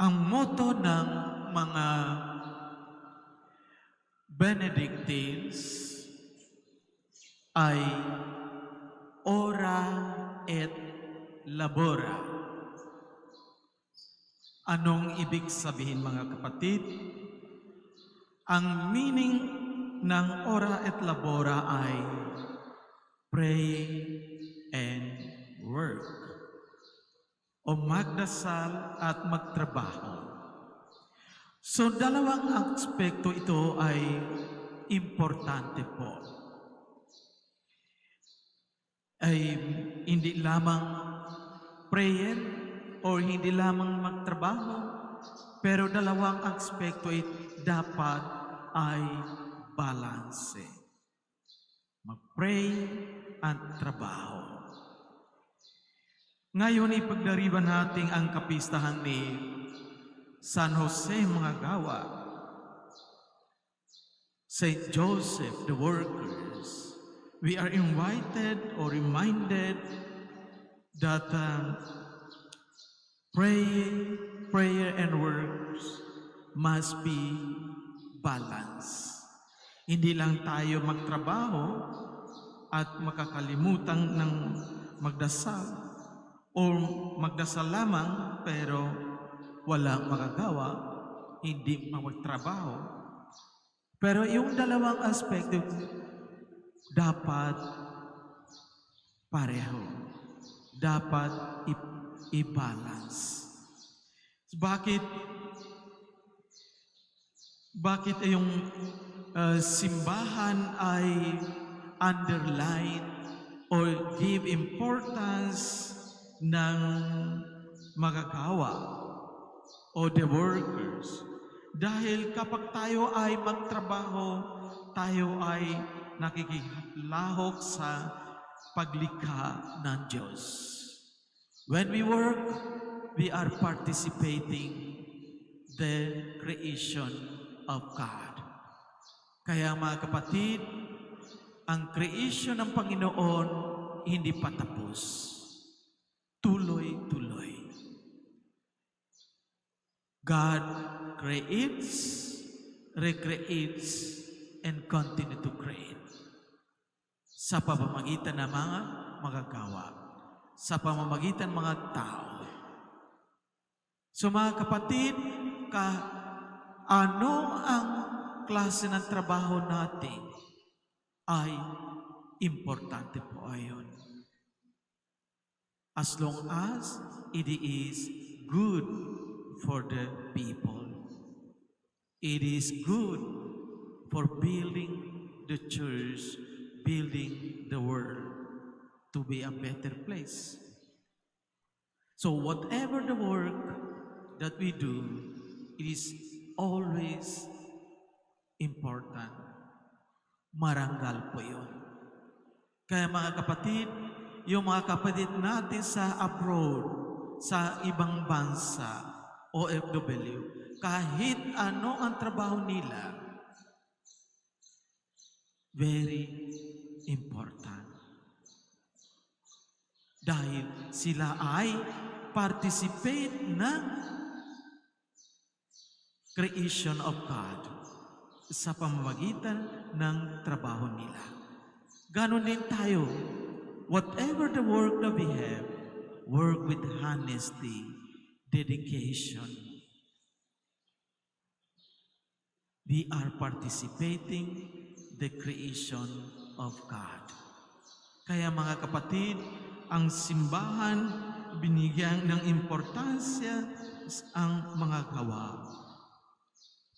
Ang motto ng mga Benedictines ay Ora et Labora. Anong ibig sabihin, mga kapatid? Ang meaning ng Ora et Labora ay pray and work, o magdasal at magtrabaho. So, dalawang aspekto ito ay importante po. Ay hindi lamang prayer o hindi lamang magtrabaho, pero dalawang aspekto ay dapat ay balanse. Mag-pray at trabaho. Ngayon, ipagdiriwang natin ang kapistahan ni San Jose Manggagawa, Saint Joseph the Workers. We are invited or reminded that prayer and works must be balanced. Hindi lang tayo magtrabaho at makakalimutan ng magdasal o magdasal lamang pero walang magagawa, hindi magtrabaho. Pero yung dalawang aspekto dapat pareho. Dapat i-balance. Bakit yung simbahan ay underline or give importance ng magagawa o the workers? Dahil kapag tayo ay magtrabaho, tayo ay nakikihalahok sa paglikha ng Diyos. When we work, we are participating the creation of God. Kaya mga kapatid, ang creation ng Panginoon hindi pa tapos. Tuloy-tuloy. God creates, recreates, and continue to create. Sa pamamagitan ng mga magagawa. Sa pamamagitan ng mga tao. So mga kapatid, ano ang klase ng trabaho natin ay importante po ayon. As long as it is good for the people. It is good for building the church, building the world to be a better place. So whatever the work that we do, it is always important. Marangal po yun. Kaya mga kapatid, yung mga kapatid natin sa abroad, sa ibang bansa, OFW, kahit ano ang trabaho nila, very important. Dahil sila ay participate ng creation of God sa pamamagitan ng trabaho nila. Ganon din tayo. Whatever the work that we have, work with honesty, dedication. We are participating the creation of God. Kaya mga kapatid, ang simbahan binigyan ng importansya ang mga gawa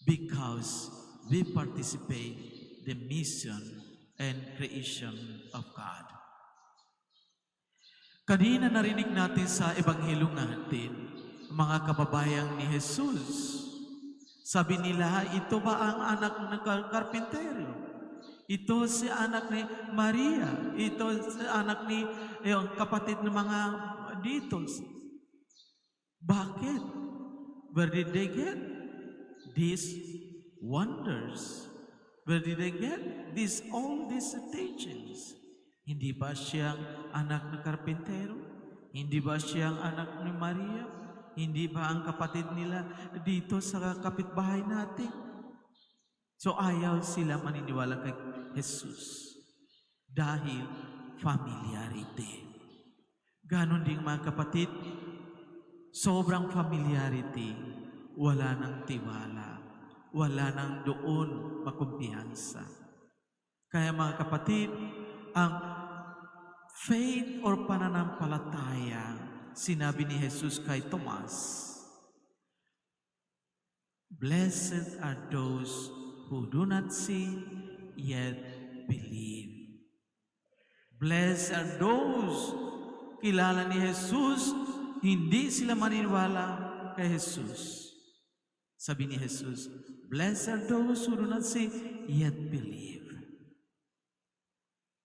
because we participate the mission and creation of God. Kanina narinig natin sa Ebanghelyo natin, mga kababayang ni Jesus. Sabi nila, ito ba ang anak ng karpintero? Ito si anak ni Maria. Ito si anak ni kapatid ng mga dito. Bakit? Where did they get these wonders? Where did they get all these teachings? Hindi ba siyang anak ng karpintero? Hindi ba siyang anak ni Maria? Hindi ba ang kapatid nila dito sa kapitbahay natin? So ayaw sila maniniwala kay Jesus dahil familiarity. Ganon din mga kapatid, sobrang familiarity, wala nang tiwala, wala nang doon makumpiyansa. Kaya mga kapatid, ang faith or pananampalataya, sinabi ni Jesus kay Tomas, "Blessed are those who do not see yet believe." Blessed are those, kilala ni Jesus, hindi sila maniniwala kay Jesus. Sabi ni Jesus, "Blessed are those who do not see yet believe."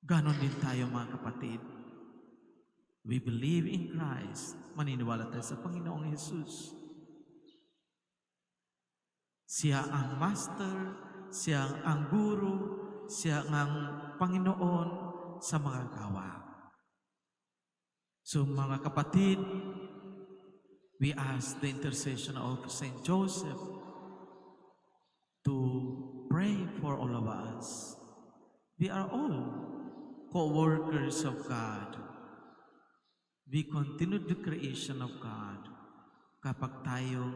Ganon din tayo mga kapatid. We believe in Christ. Maniniwala tayo sa Panginoong Jesus. Siya ang Master, siya ang Guru, siya ang Panginoon sa mga gawa. So mga kapatid, we ask the intercession of Saint Joseph to pray for all of us. We are all co-workers of God. We continue the creation of God. Kapag tayo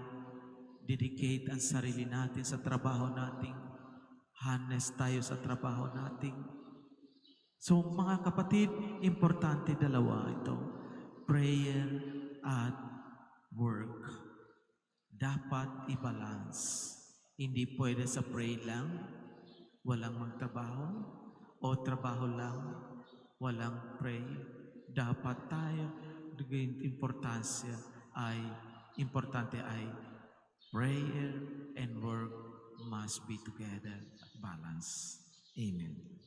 dedicate ang sarili natin sa trabaho natin, honest tayo sa trabaho natin. So mga kapatid, importante dalawa ito. Prayer at work. Dapat i-balance. Hindi pwede sa pray lang, walang magtrabaho, o trabaho lang, walang pray. Dapat tayo, importante ay prayer and work must be together, balance. Amen.